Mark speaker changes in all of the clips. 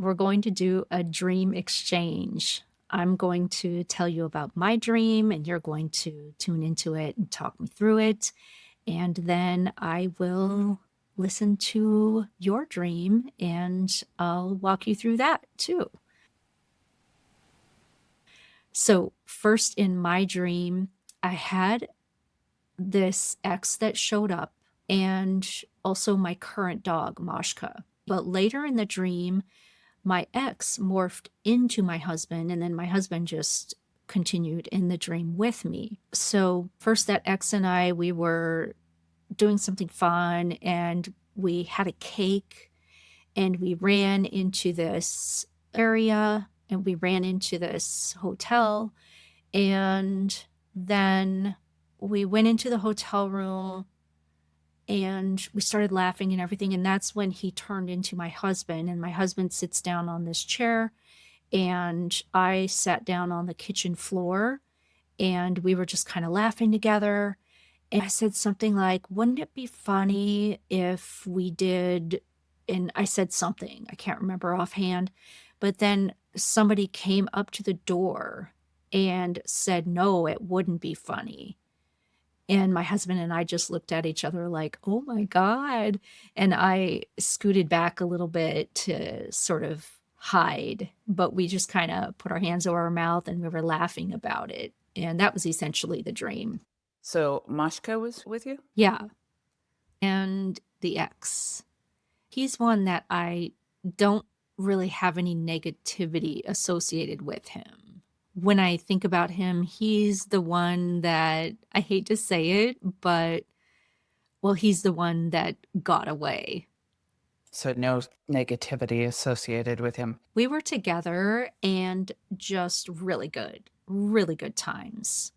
Speaker 1: we're going to do a dream exchange. I'm going to tell you about my dream, and you're going to tune into it and talk me through it. And then I will listen to your dream and I'll walk you through that too. So, first in my dream, I had this ex that showed up and also my current dog, Mashka. But later in the dream, my ex morphed into my husband, and then my husband just continued in the dream with me. So, first, that ex and I, we were doing something fun and we had a cake and we ran into this area and we ran into this hotel. And then we went into the hotel room and we started laughing and everything. And that's when he turned into my husband. And my husband sits down on this chair, and I sat down on the kitchen floor, and we were just kind of laughing together. And I said something like, wouldn't it be funny if we did? And I said something, I can't remember offhand. But then somebody came up to the door and said, no, it wouldn't be funny. And my husband and I just looked at each other like, oh my God. And I scooted back a little bit to sort of hide, but we just kind of put our hands over our mouth and we were laughing about it. And that was essentially the dream.
Speaker 2: So Mashka was with you?
Speaker 1: Yeah. And the ex. He's one that I don't really have any negativity associated with him. When I think about him, he's the one that I hate to say it, but well, he's the one that got away.
Speaker 2: So no negativity associated with him.
Speaker 1: We were together and just really good times.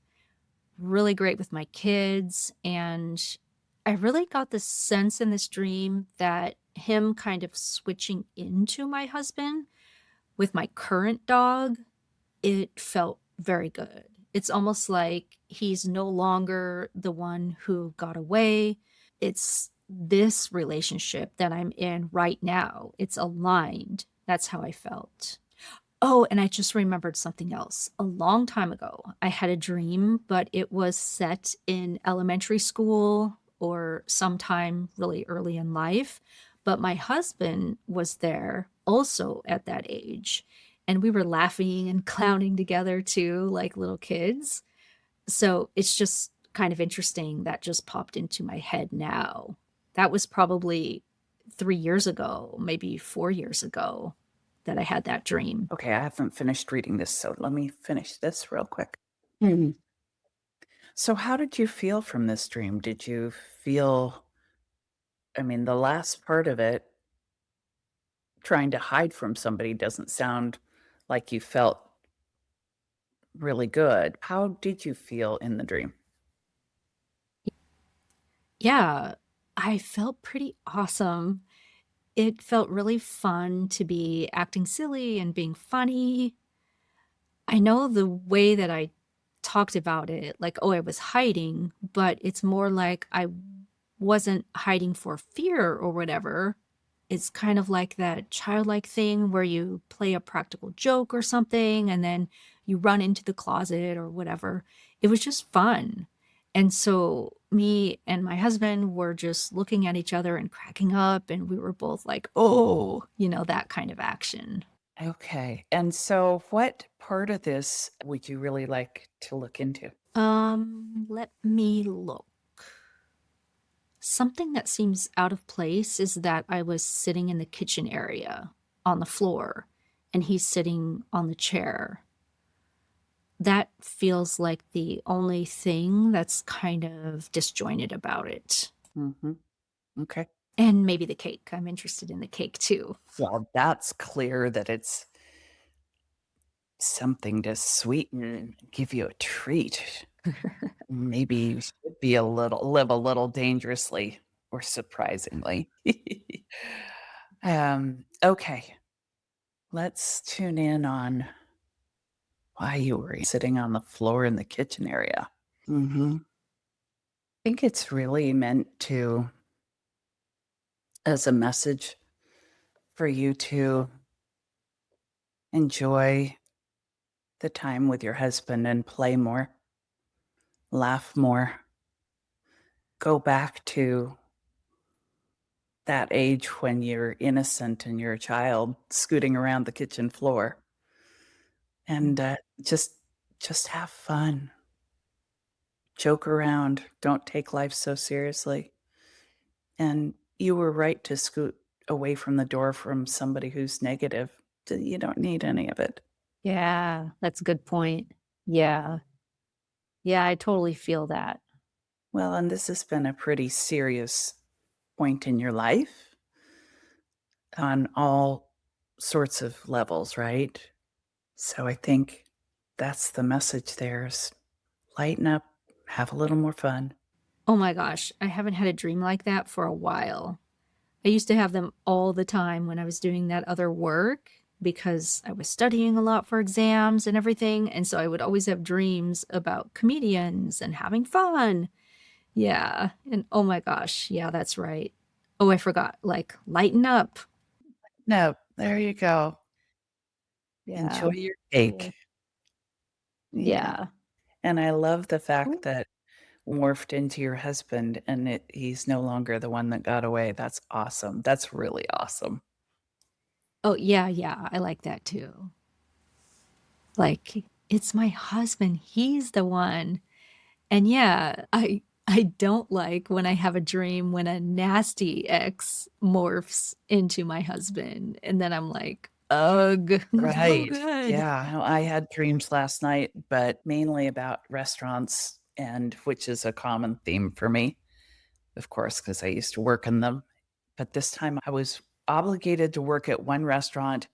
Speaker 1: Really great with my kids. And I really got the sense in this dream that him kind of switching into my husband with my current dog, it felt very good. It's almost like he's no longer the one who got away. It's this relationship that I'm in right now. It's aligned. That's how I felt. Oh, and I just remembered something else. A long time ago, I had a dream, but it was set in elementary school or sometime really early in life. But my husband was there also at that age. And we were laughing and clowning together too, like little kids. So it's just kind of interesting that just popped into my head now. That was probably 3 years ago, maybe 4 years ago that I had that dream.
Speaker 2: Okay, I haven't finished reading this, so let me finish this real quick. Mhm. So how did you feel from this dream? Did you feel, I mean, the last part of it, trying to hide from somebody doesn't sound like you felt really good. How did you feel in the dream?
Speaker 1: Yeah, I felt pretty awesome. It felt really fun to be acting silly and being funny. I know the way that I talked about it, like, oh, I was hiding, but it's more like I wasn't hiding for fear or whatever. It's kind of like that childlike thing where you play a practical joke or something and then you run into the closet or whatever. It was just fun. And so me and my husband were just looking at each other and cracking up, and we were both like, oh, that kind of action.
Speaker 2: Okay. And so what part of this would you really like to look into?
Speaker 1: Let me look. Something that seems out of place is that I was sitting in the kitchen area on the floor and he's sitting on the chair. That feels like the only thing that's kind of disjointed about it.
Speaker 2: Mhm. Okay.
Speaker 1: And maybe the cake. I'm interested in the cake too.
Speaker 2: Well, that's clear that it's something to sweeten, give you a treat. Maybe you should be a little live a little dangerously or surprisingly. Okay, let's tune in on why you were sitting on the floor in the kitchen area. Mhm. I think it's really meant to as a message for you to enjoy the time with your husband and play more, laugh more, go back to that age when you're innocent and you're a child scooting around the kitchen floor and, just have fun, joke around, don't take life so seriously, and you were right to scoot away from the door from somebody who's negative. You don't need any of it.
Speaker 1: Yeah, that's a good point. Yeah. Yeah, I totally feel that.
Speaker 2: Well, and this has been a pretty serious point in your life on all sorts of levels, right? So I think that's the message there is lighten up, have a little more fun.
Speaker 1: Oh my gosh, I haven't had a dream like that for a while. I used to have them all the time when I was doing that other work because I was studying a lot for exams and everything, and so I would always have dreams about comedians and having fun. Yeah, and oh my gosh, yeah, that's right. Oh, I forgot, like, lighten up.
Speaker 2: No, there you go.
Speaker 1: Yeah,
Speaker 2: Enjoy your
Speaker 1: cool.
Speaker 2: cake. Yeah.
Speaker 1: Yeah.
Speaker 2: And I love the fact
Speaker 1: Cool.
Speaker 2: that morphed into your husband and he's no longer the one that got away. That's awesome. That's really awesome.
Speaker 1: Oh, yeah, yeah, I like that too. Like, it's my husband, he's the one. And yeah, I don't like when I have a dream when a nasty ex morphs into my husband, and then I'm like, "Ugh, no
Speaker 2: Right.
Speaker 1: good."
Speaker 2: Yeah. No, I had dreams last night, but mainly about restaurants and which is a common theme for me, of course, because I used to work in them. But this time I was obligated to work at one restaurant,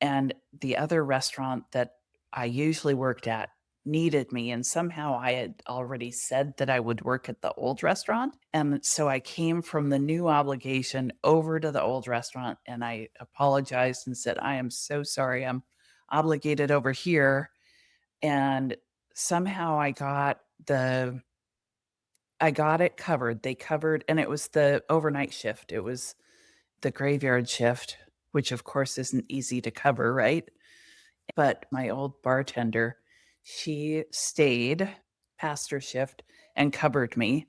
Speaker 2: and the other restaurant that I usually worked at needed me, and somehow I had already said that I would work at the old restaurant, and so I came from the new obligation over to the old restaurant, and I apologized and said, "I am so sorry, I'm obligated over here," and somehow I got it covered. They covered and it was the overnight shift. It was the graveyard shift, which of course isn't easy to cover, right? But my old bartender, she stayed past her shift and covered me.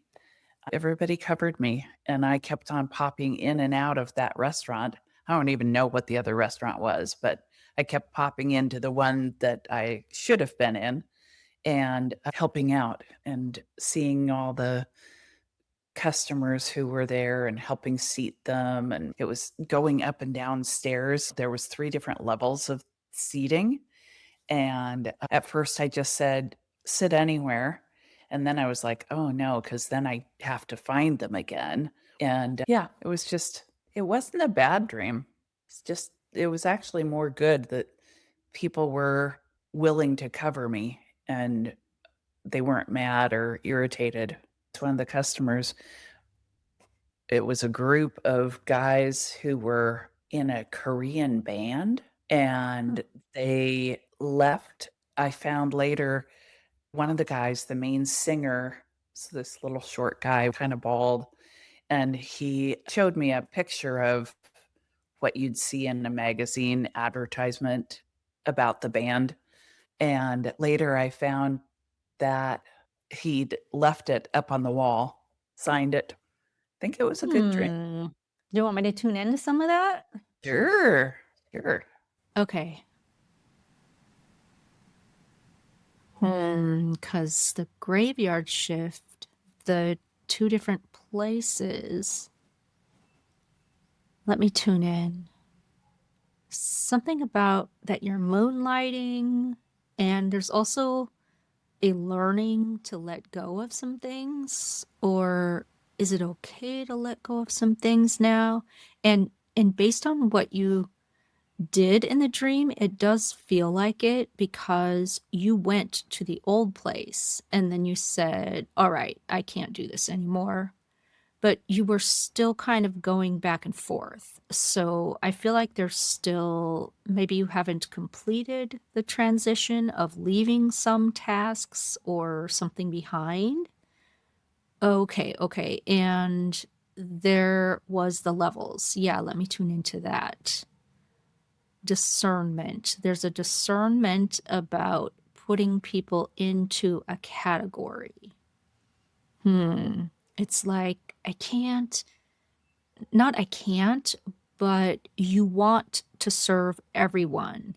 Speaker 2: Everybody covered me, and I kept on popping in and out of that restaurant. I don't even know what the other restaurant was, but I kept popping into the one that I should have been in and helping out and seeing all the customers who were there and helping seat them, and it was going up and down stairs. There was 3 different levels of seating, and at first I just said, "Sit anywhere," and then I was like, "Oh, no," because then I have to find them again, and yeah, it wasn't a bad dream. It was actually more good that people were willing to cover me, and they weren't mad or irritated. It's one of the customers. It was a group of guys who were in a Korean band,
Speaker 1: Huh.
Speaker 2: and they left. I found later one of the guys, the main singer, was this little short guy, kinda bald, and he showed me a picture of what you'd see in a magazine advertisement about the band, and later I found that he'd left it up on the wall, signed it. Think it was a good dream.
Speaker 1: Hmm. Do you want me to tune into some of that?
Speaker 2: Sure, sure.
Speaker 1: Okay. Because the graveyard shift, the 2 different places. Let me tune in. Something about that you're moonlighting, and there's also a learning to let go of some things, or is it okay to let go of some things now? And based on what you did in the dream, it does feel like it because you went to the old place and then you said, "All right, I can't do this anymore." But you were still kind of going back and forth. So I feel like there's still maybe you haven't completed the transition of leaving some tasks or something behind. Okay, okay. And there was the levels. Yeah, let me tune into that. discernment. There's a discernment about putting people into a category. It's like, I can't, not I can't, but you want to serve everyone,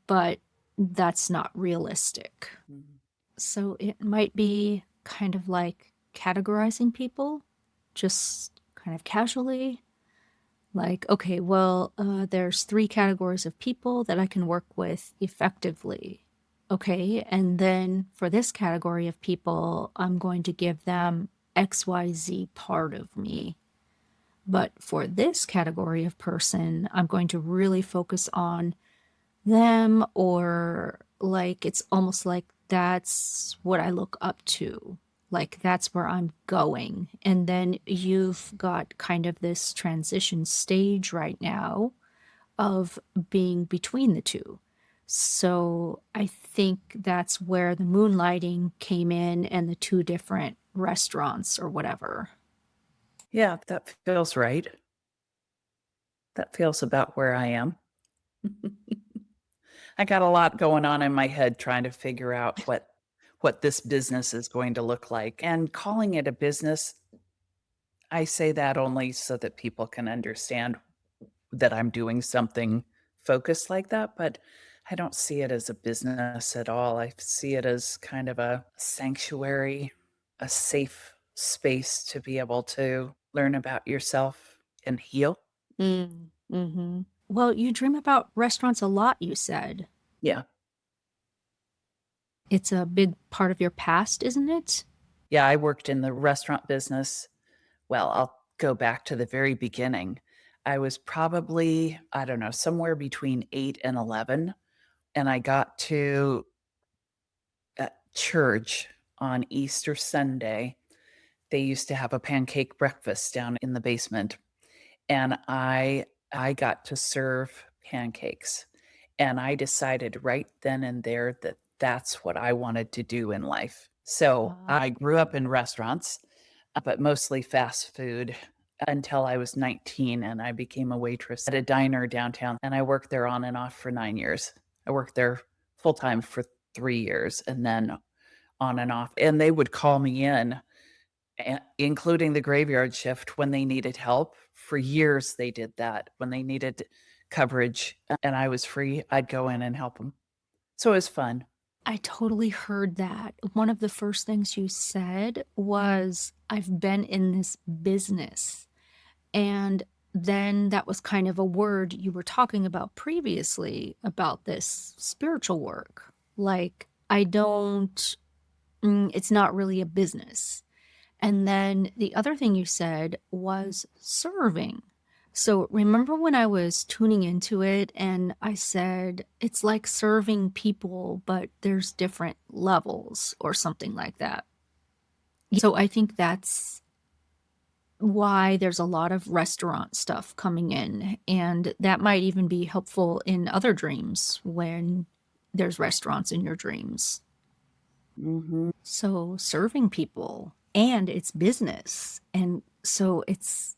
Speaker 1: but that's not realistic.
Speaker 2: Mhm.
Speaker 1: So it might be kind of like categorizing people just kind of casually. Like, okay, well, there's 3 categories of people that I can work with effectively. Okay, and then for this category of people, I'm going to give them XYZ part of me. But for this category of person, I'm going to really focus on them, or like it's almost like that's what I look up to. Like that's where I'm going. And then you've got kind of this transition stage right now of being between the two. So I think that's where the moonlighting came in and the 2 different restaurants or whatever.
Speaker 2: Yeah, that feels right. That feels about where I am. I got a lot going on in my head trying to figure out what this business is going to look like, and calling it a business, I say that only so that people can understand that I'm doing something focused like that, but I don't see it as a business at all. I see it as kind of a sanctuary, a safe space to be able to learn about yourself and heal.
Speaker 1: Well, you dream about restaurants a lot, you said.
Speaker 2: Yeah.
Speaker 1: It's a big part of your past, isn't it?
Speaker 2: Yeah, I worked in the restaurant business. Well, I'll go back to the very beginning. I was probably, I don't know, somewhere between 8 and 11, and I got to church on Easter Sunday. They used to have a pancake breakfast down in the basement, and I got to serve pancakes, and I decided right then and there that that's what I wanted to do in life. So,
Speaker 1: Ah.
Speaker 2: I grew up in restaurants, but mostly fast food until I was 19, and I became a waitress at a diner downtown, and I worked there on and off for 9 years. I worked there full time for 3 years and then on and off, and they would call me in, including the graveyard shift when they needed help. For years, they did that. When they needed coverage and I was free, I'd go in and help them. So it was fun.
Speaker 1: I totally heard that. One of the first things you said was, I've been in this business. And then that was kind of a word you were talking about previously about this spiritual work. Like, I don't, it's not really a business. And then the other thing you said was serving. So remember when I was tuning into it and I said, it's like serving people, but there's different levels or something like that. So I think that's why there's a lot of restaurant stuff coming in. And that might even be helpful in other dreams when there's restaurants in your dreams.
Speaker 2: Mhm.
Speaker 1: So serving people and it's business. And so it's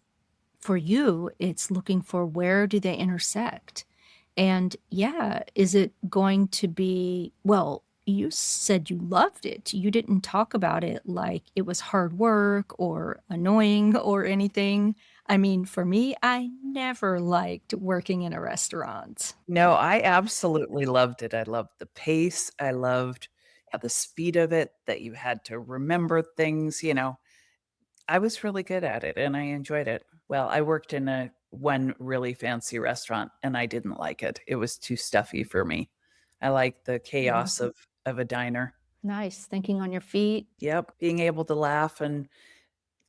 Speaker 1: for you, it's looking for where do they intersect? And yeah, is it going to be, well, you said you loved it. You didn't talk about it like it was hard work or annoying or anything. I mean, for me, I never liked working in a restaurant.
Speaker 2: No, I absolutely loved it. I loved the pace. I loved, yeah, the speed of it, that you had to remember things. I was really good at it and I enjoyed it. Well, I worked in a one really fancy restaurant and I didn't like it. It was too stuffy for me. I like the
Speaker 1: Yeah.
Speaker 2: chaos of a diner.
Speaker 1: Nice. Thinking on your feet.
Speaker 2: Yep, being able to laugh and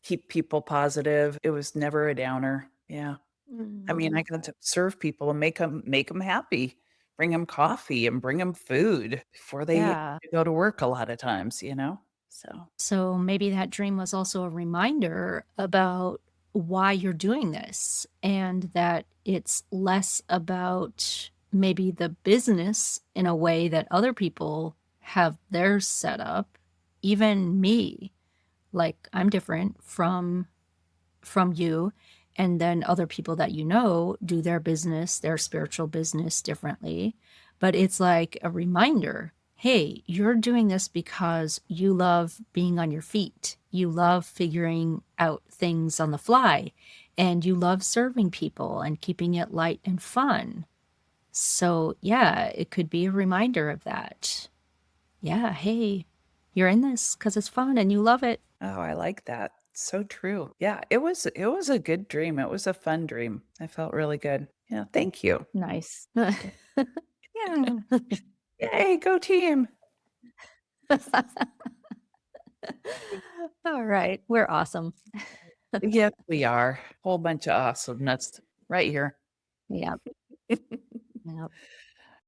Speaker 2: keep people positive. It was never a downer. Yeah. I mean, I got to serve people and make them happy, bring them coffee and bring them food before they
Speaker 1: Yeah.
Speaker 2: go to work a lot of times? So
Speaker 1: So maybe that dream was also a reminder about why you're doing this and that it's less about maybe the business in a way that other people have theirs set up. Even me, like I'm different from you, And then other people that you know do their business, their spiritual business differently. But it's like a reminder, hey, you're doing this because you love being on your feet. You love figuring out things on the fly, and you love serving people and keeping it light and fun. So, yeah, it could be a reminder of that. Yeah, hey, you're in this because it's fun and you love it.
Speaker 2: Oh, I like that. So true. Yeah, it was a good dream. It was a fun dream. I felt really good. Yeah, thank you.
Speaker 1: Nice. Yeah.
Speaker 2: Yay, go team.
Speaker 1: All right. We're awesome.
Speaker 2: Yes, we are. Whole bunch of awesomeness right here.
Speaker 1: Yep. Yep.